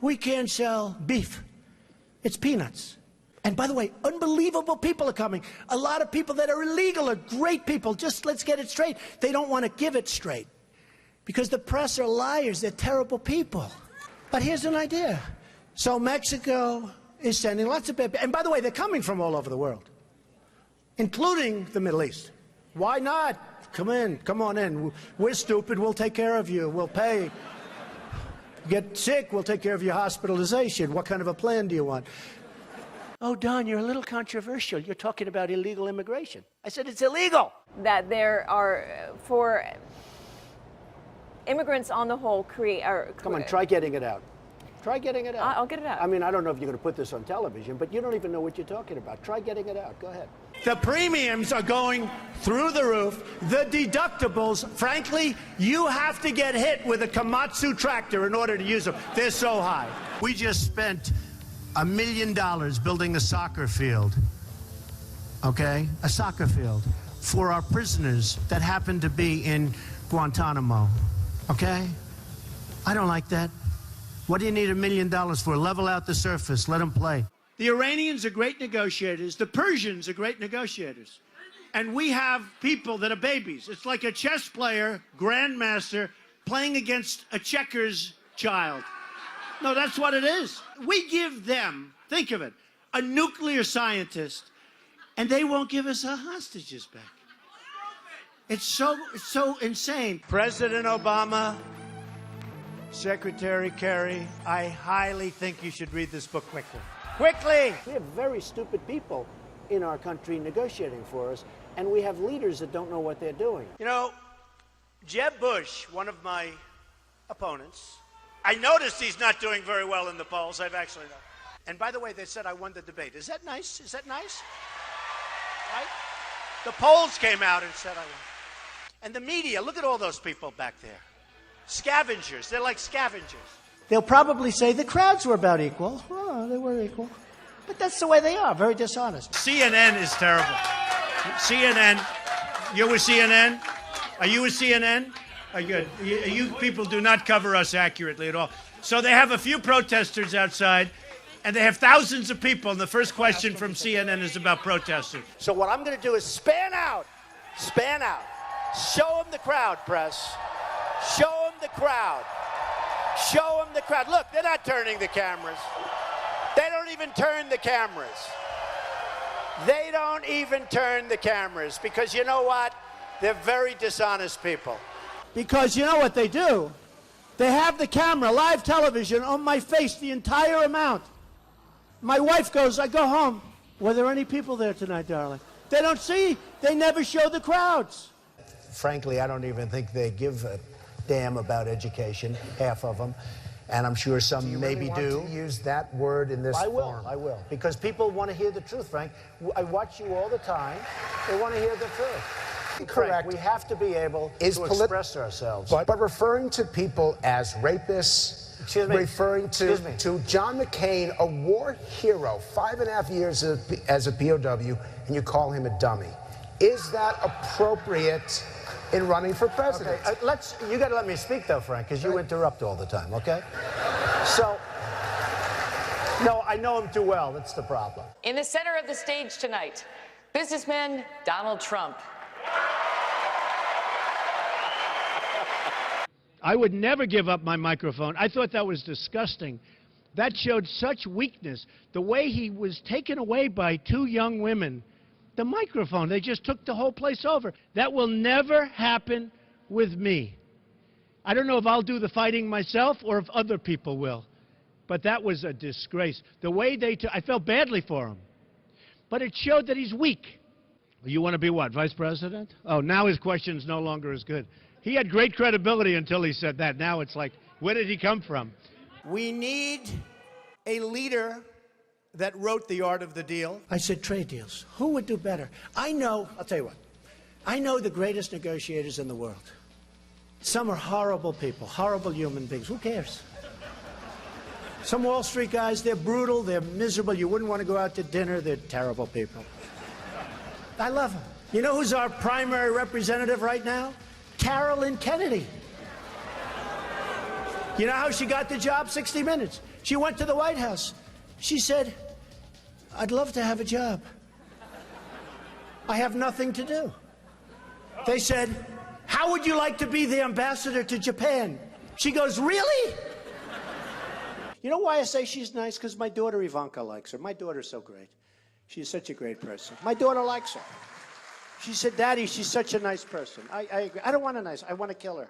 we can't sell beef. It's peanuts. And by the way, unbelievable people are coming. A lot of people that are illegal are great people. Just let's get it straight. They don't want to give it straight. Because the press are liars. They're terrible people. But here's an idea. So Mexico is sending lots of people. And by the way, they're coming from all over the world, including the Middle East. Why not? Come in. Come on in. We're stupid. We'll take care of you. We'll pay. Get sick, we'll take care of your hospitalization. What kind of a plan do you want? Oh, Don, you're a little controversial. You're talking about illegal immigration. I said it's illegal. That there are, for immigrants on the whole, Come on, try getting it out. Try getting it out. I'll get it out. I mean, I don't know if you're going to put this on television, but you don't even know what you're talking about. Try getting it out. Go ahead. The premiums are going through the roof. The deductibles, frankly, you have to get hit with a Komatsu tractor in order to use them. They're so high. We just spent $1 million building a soccer field, okay? A soccer field for our prisoners that happen to be in Guantanamo, okay? I don't like that. What do you need $1 million for? Level out the surface, let them play. The Iranians are great negotiators. The Persians are great negotiators. And we have people that are babies. It's like a chess player, grandmaster, playing against a checkers child. No, that's what it is. We give them, think of it, a nuclear scientist, and they won't give us our hostages back. It's so insane. President Obama, Secretary Kerry, I highly think you should read this book quickly. Quickly! We have very stupid people in our country negotiating for us, and we have leaders that don't know what they're doing. You know, Jeb Bush, one of my opponents, I noticed he's not doing very well in the polls. I've actually noticed. And by the way, they said I won the debate. Is that nice? Is that nice? Right? The polls came out and said I won. And the media, look at all those people back there. Scavengers. They're like scavengers. They'll probably say the crowds were about equal. Oh, they were equal. But that's the way they are, very dishonest. CNN is terrible. CNN. You're with CNN? Are you with CNN? Are you good? You people do not cover us accurately at all. So they have a few protesters outside, and they have thousands of people, and the first question from CNN is about protesters. So what I'm going to do is span out. Span out. Show them the crowd, press. Show them the crowd. Show them the crowd. Look, they're not turning the cameras. They don't even turn the cameras. They don't even turn the cameras because you know what? They're very dishonest people. Because you know what they do? They have the camera, live television, on my face the entire amount. My wife goes, I go home. Were there any people there tonight, darling? They don't see. They never show the crowds. Frankly, I don't even think they give a damn about education, half of them. And I'm sure some maybe do. Want to use that word in this form? I will. Because people want to hear the truth, Frank. I watch you all the time. They want to hear the truth. Correct. Frank, we have to be able to express ourselves. But referring to people as rapists, referring to John McCain, a war hero, 5.5 years as a POW, and you call him a dummy. Is that appropriate in running for president? Okay, you got to let me speak, though, Frank, because you interrupt all the time, okay? So, no, I know him too well. That's the problem. In the center of the stage tonight, businessman Donald Trump. I would never give up my microphone. I thought that was disgusting. That showed such weakness. The way he was taken away by two young women. The microphone, they just took the whole place over. That will never happen with me. I don't know if I'll do the fighting myself or if other people will. But that was a disgrace. The way I felt badly for him. But it showed that he's weak. You want to be what, vice president? Oh, now his question's no longer as good. He had great credibility until he said that. Now it's like, where did he come from? We need a leader that wrote The Art of the Deal. I said trade deals. Who would do better? I'll tell you what. I know the greatest negotiators in the world. Some are horrible people, horrible human beings. Who cares? Some Wall Street guys, they're brutal, they're miserable. You wouldn't want to go out to dinner. They're terrible people. I love them. You know who's our primary representative right now? Carolyn Kennedy. You know how she got the job? 60 Minutes. She went to the White House. She said, I'd love to have a job. I have nothing to do. They said, how would you like to be the ambassador to Japan? She goes, really? You know why I say she's nice? Because my daughter Ivanka likes her. My daughter's so great. She's such a great person. My daughter likes her. She said, Daddy, she's such a nice person. I agree. I don't want a nice, I want to kill her.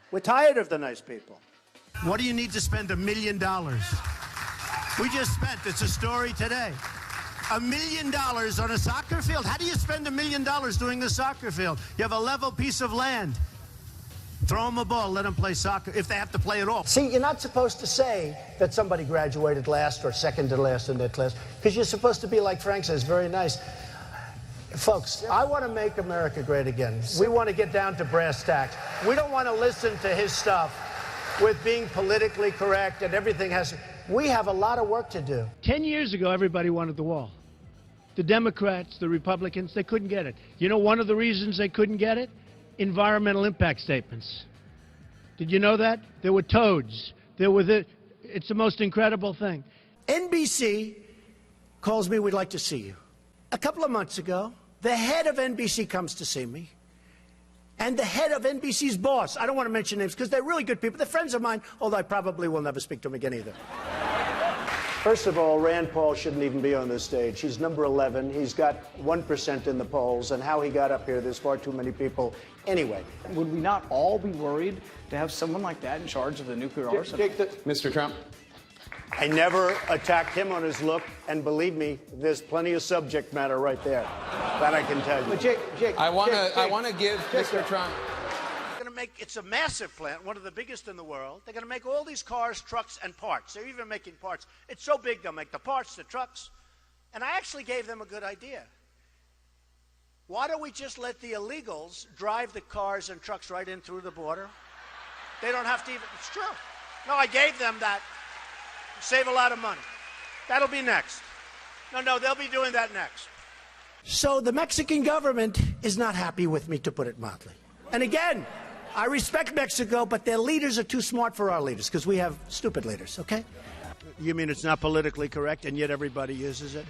We're tired of the nice people. What do you need to spend $1 million? We just spent, it's a story today, $1 million on a soccer field. How do you spend $1 million doing the soccer field? You have a level piece of land. Throw them a ball, let them play soccer, if they have to play at all. See, you're not supposed to say that somebody graduated last or second to last in their class, because you're supposed to be, like Frank says, very nice. Folks, I want to make America great again. We want to get down to brass tacks. We don't want to listen to his stuff with being politically correct and everything has... We have a lot of work to do. 10 years ago, everybody wanted the wall. The Democrats, the Republicans, they couldn't get it. You know one of the reasons they couldn't get it? Environmental impact statements. Did you know that? There were toads. It's the most incredible thing. NBC calls me, we'd like to see you. A couple of months ago, the head of NBC comes to see me. And the head of NBC's boss, I don't want to mention names because they're really good people. They're friends of mine, although I probably will never speak to them again either. First of all, Rand Paul shouldn't even be on this stage. He's number 11. He's got 1% in the polls. And how he got up here, there's far too many people. Anyway. Would we not all be worried to have someone like that in charge of the nuclear arsenal? Mr. Trump. I never attacked him on his look, and believe me, there's plenty of subject matter right there. That I can tell you. But Jake, I want to give Mr. Trump. It's a massive plant, one of the biggest in the world. They're going to make all these cars, trucks, and parts. They're even making parts. It's so big, they'll make the parts, the trucks. And I actually gave them a good idea. Why don't we just let the illegals drive the cars and trucks right in through the border? They don't have to even, it's true. No, I gave them that. Save a lot of money. That'll be next. No, they'll be doing that next. So the Mexican government is not happy with me, to put it mildly. And again, I respect Mexico, but their leaders are too smart for our leaders, because we have stupid leaders, okay? You mean it's not politically correct, and yet everybody uses it?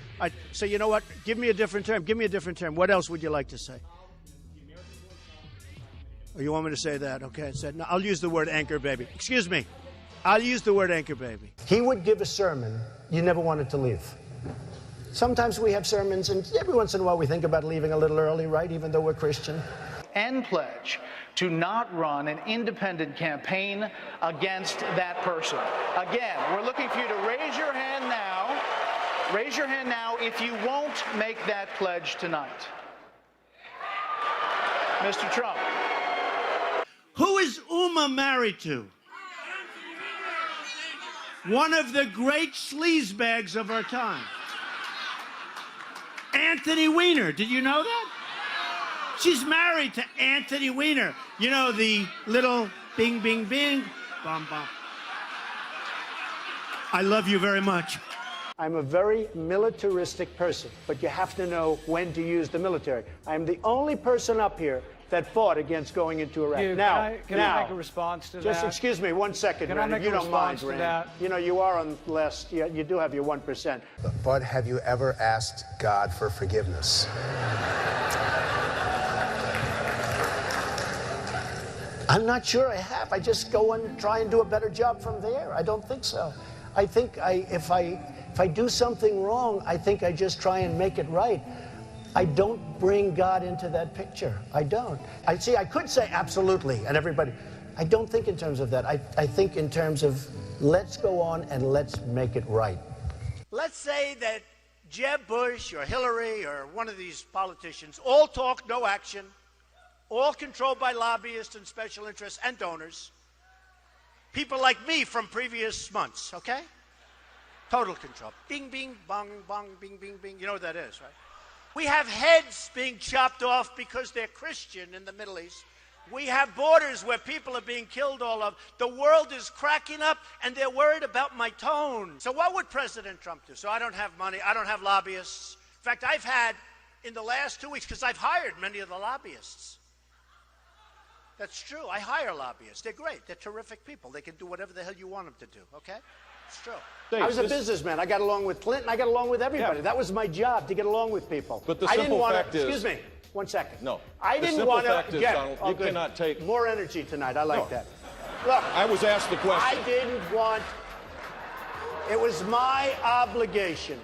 So you know what? Give me a different term. Give me a different term. What else would you like to say? Oh, you want me to say that? Okay. No, I'll use the word anchor baby. Excuse me. I'll use the word anchor baby. He would give a sermon you never wanted to leave. Sometimes we have sermons, and every once in a while we think about leaving a little early, right, even though we're Christian. and pledge to not run an independent campaign against that person. Again, we're looking for you to raise your hand now. Raise your hand now if you won't make that pledge tonight. Mr. Trump. Who is Uma married to? One of the great sleazebags of our time. Anthony Weiner. Did you know that? She's married to Anthony Weiner. You know, the little bing, bing, bing, bum, bum. I love you very much. I'm a very militaristic person, but you have to know when to use the military. I'm the only person up here that fought against going into Iraq. Can I make a response to that? Just excuse me 1 second, Rand, if you don't mind, Rand. You know, you are on less, you do have your 1%. But have you ever asked God for forgiveness? I'm not sure I have. I just go and try and do a better job from there. I don't think so. I think if I do something wrong, I think I just try and make it right. I don't bring God into that picture. I don't. I could say absolutely, and everybody. I don't think in terms of that. I think in terms of let's go on and let's make it right. Let's say that Jeb Bush or Hillary or one of these politicians all talk, no action, all controlled by lobbyists and special interests and donors. People like me from previous months, okay? Total control. Bing, bing, bong, bong, bing, bing, bing. You know what that is, right? We have heads being chopped off because they're Christian in the Middle East. We have borders where people are being killed all over. The world is cracking up, and they're worried about my tone. So what would President Trump do? So I don't have money. I don't have lobbyists. In fact, I've had, in the last 2 weeks, because I've hired many of the lobbyists. That's true. I hire lobbyists. They're great. They're terrific people. They can do whatever the hell you want them to do, okay? It's true. I was a this- businessman. I got along with Clinton. I got along with everybody. Yeah. That was my job, to get along with people. But the I didn't simple want fact to. is- Excuse me. 1 second. No. I The didn't simple want fact to. is, Jeff, Donald, oh, you good. cannot take- More energy tonight. I like No. that. Look, I was asked the question. I didn't want. It was my obligation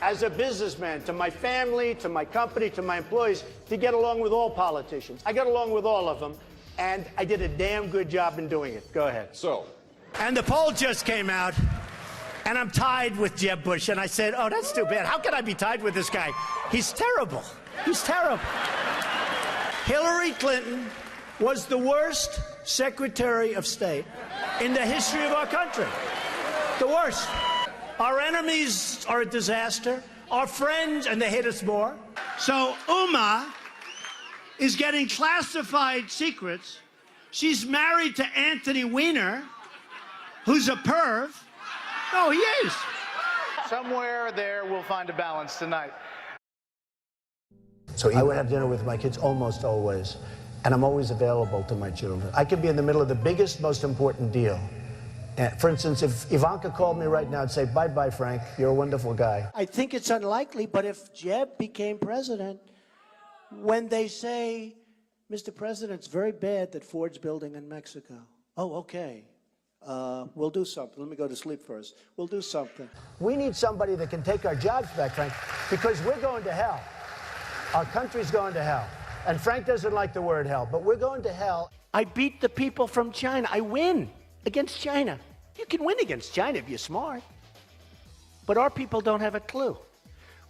as a businessman to my family, to my company, to my employees, to get along with all politicians. I got along with all of them, and I did a damn good job in doing it. Go ahead. So, And the poll just came out, and I'm tied with Jeb Bush. And I said, oh, that's too bad. How can I be tied with this guy? He's terrible. He's terrible. Hillary Clinton was the worst Secretary of State in the history of our country. The worst. Our enemies are a disaster. Our friends, and they hate us more. So Uma is getting classified secrets. She's married to Anthony Weiner, who's a perv. No, he is. Somewhere there we'll find a balance tonight. So I would have dinner with my kids almost always, and I'm always available to my children. I could be in the middle of the biggest, most important deal. For instance, if Ivanka called me right now and say, bye-bye, Frank, you're a wonderful guy. I think it's unlikely, but if Jeb became president, when they say, Mr. President, it's very bad that Ford's building in Mexico. Oh, okay. We'll do something. Let me go to sleep first. We'll do something. We need somebody that can take our jobs back, Frank, because we're going to hell. Our country's going to hell. And Frank doesn't like the word hell, but we're going to hell. I beat the people from China. I win against China. You can win against China if you're smart. But our people don't have a clue.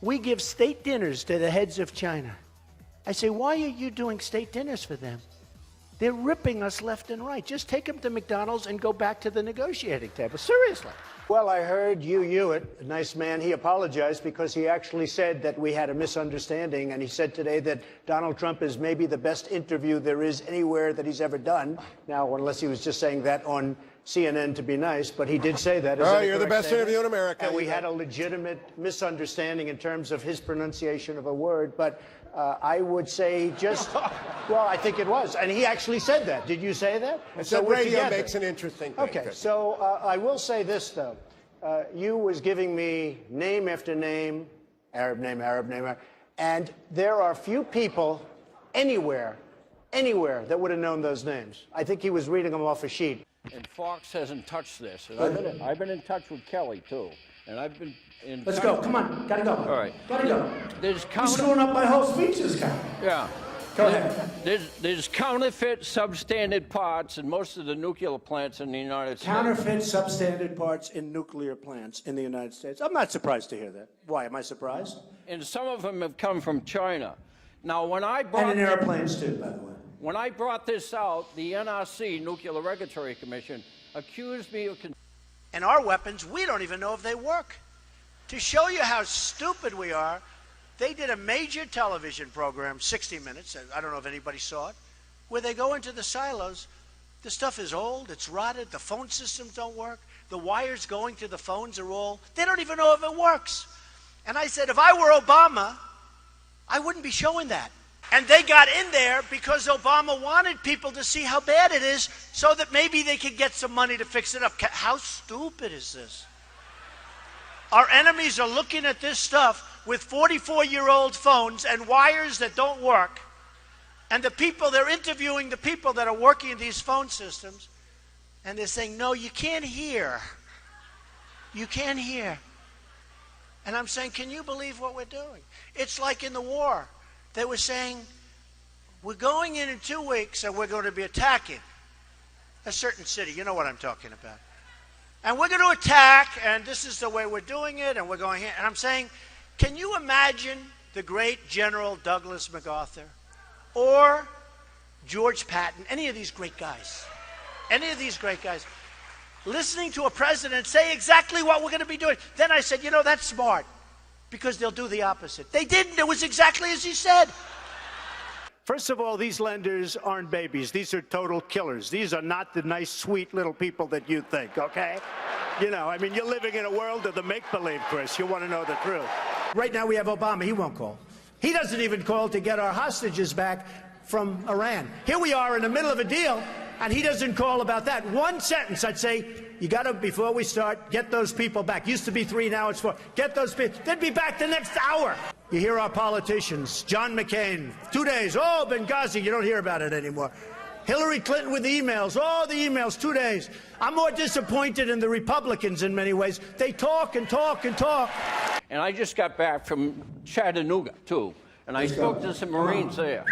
We give state dinners to the heads of China. I say, why are you doing state dinners for them? They're ripping us left and right. Just take them to McDonald's and go back to the negotiating table. Seriously. Well, I heard Hugh Hewitt, a nice man, he apologized because he actually said that we had a misunderstanding, and he said today that Donald Trump is maybe the best interview there is anywhere that he's ever done. Now, unless he was just saying that on CNN to be nice, but he did say that. Oh, you're the best interview in America. And we had a legitimate misunderstanding in terms of his pronunciation of a word, but I would say just, well, I think it was. And he actually said that. Did you say that? And so radio makes an interesting thing. Okay, so I will say this, though. You was giving me name after name, Arab name, and there are few people anywhere that would have known those names. I think he was reading them off a sheet. And Fox hasn't touched this. And I've been in touch with Kelly, too. And I've been in Let's go. Come on. Gotta go. All right. Gotta go. There's You're screwing up my whole speech, this guy. Yeah. Go ahead. There's counterfeit substandard parts in most of the nuclear plants in the United States. Counterfeit substandard parts in nuclear plants in the United States. I'm not surprised to hear that. Why? Am I surprised? And some of them have come from China. Now, when I brought And in airplanes, too, by the way. When I brought this out, the NRC, Nuclear Regulatory Commission, accused me of... And our weapons, we don't even know if they work. To show you how stupid we are, they did a major television program, 60 Minutes, I don't know if anybody saw it, where they go into the silos. The stuff is old, it's rotted, the phone systems don't work, the wires going to the phones are all, they don't even know if it works. And I said, if I were Obama, I wouldn't be showing that. And they got in there because Obama wanted people to see how bad it is so that maybe they could get some money to fix it up. How stupid is this? Our enemies are looking at this stuff with 44-year-old phones and wires that don't work. And the people, they're interviewing the people that are working in these phone systems. And they're saying, no, you can't hear. You can't hear. And I'm saying, can you believe what we're doing? It's like in the war. They were saying, we're going in 2 weeks and we're going to be attacking a certain city. You know what I'm talking about. And we're going to attack, and this is the way we're doing it, and we're going here. And I'm saying, can you imagine the great General Douglas MacArthur or George Patton, any of these great guys, listening to a president say exactly what we're going to be doing? Then I said, you know, that's smart, because they'll do the opposite. They didn't. It was exactly as he said. First of all, these lenders aren't babies. These are total killers. These are not the nice, sweet little people that you think, okay? You know, I mean, you're living in a world of the make-believe, Chris. You want to know the truth. Right now we have Obama. He won't call. He doesn't even call to get our hostages back from Iran. Here we are in the middle of a deal, and he doesn't call about that. One sentence, I'd say, you got to, before we start, get those people back. Used to be 3, now it's 4. Get those people. They'd be back the next hour. You hear our politicians. John McCain, 2 days. Oh, Benghazi, you don't hear about it anymore. Hillary Clinton with the emails. Oh, the emails, 2 days. I'm more disappointed in the Republicans in many ways. They talk and talk and talk. And I just got back from Chattanooga, too, and I spoke to some Marines there.